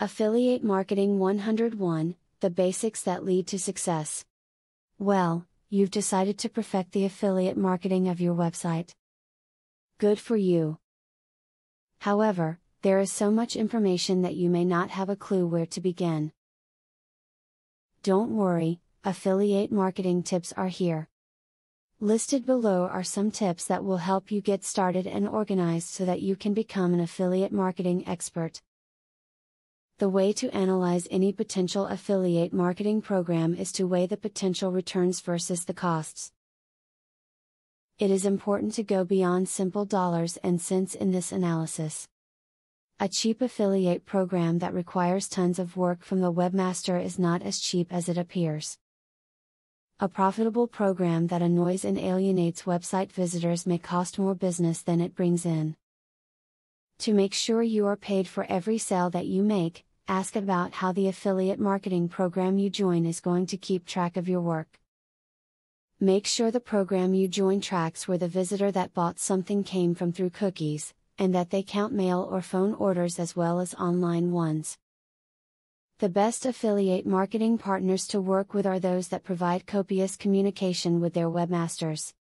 Affiliate Marketing 101, the basics that lead to success. Well, you've decided to perfect the affiliate marketing of your website. Good for you. However, there is so much information that you may not have a clue where to begin. Don't worry, affiliate marketing tips are here. Listed below are some tips that will help you get started and organized so that you can become an affiliate marketing expert. The way to analyze any potential affiliate marketing program is to weigh the potential returns versus the costs. It is important to go beyond simple dollars and cents in this analysis. A cheap affiliate program that requires tons of work from the webmaster is not as cheap as it appears. A profitable program that annoys and alienates website visitors may cost more business than it brings in. To make sure you are paid for every sale that you make, ask about how the affiliate marketing program you join is going to keep track of your work. Make sure the program you join tracks where the visitor that bought something came from through cookies, and that they count mail or phone orders as well as online ones. The best affiliate marketing partners to work with are those that provide copious communication with their webmasters.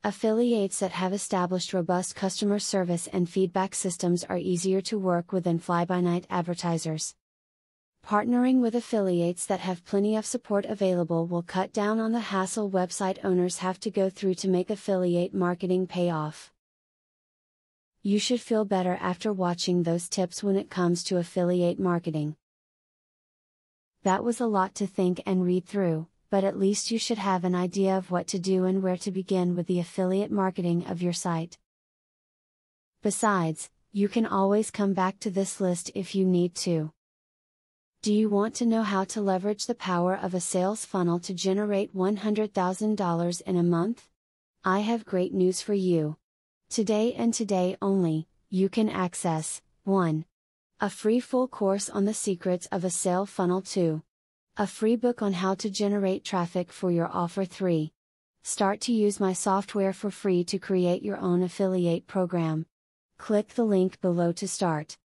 Affiliates that have established robust customer service and feedback systems are easier to work with than fly-by-night advertisers. Partnering with affiliates that have plenty of support available will cut down on the hassle website owners have to go through to make affiliate marketing pay off. You should feel better after watching those tips when it comes to affiliate marketing. That was a lot to think and read through, but at least you should have an idea of what to do and where to begin with the affiliate marketing of your site. Besides, you can always come back to this list if you need to. Do you want to know how to leverage the power of a sales funnel to generate $100,000 in a month? I have great news for you. Today and today only, you can access 1. A free full course on the secrets of a sale funnel. 2. A free book on how to generate traffic for your offer. 3. Start to use my software for free to create your own affiliate program. Click the link below to start.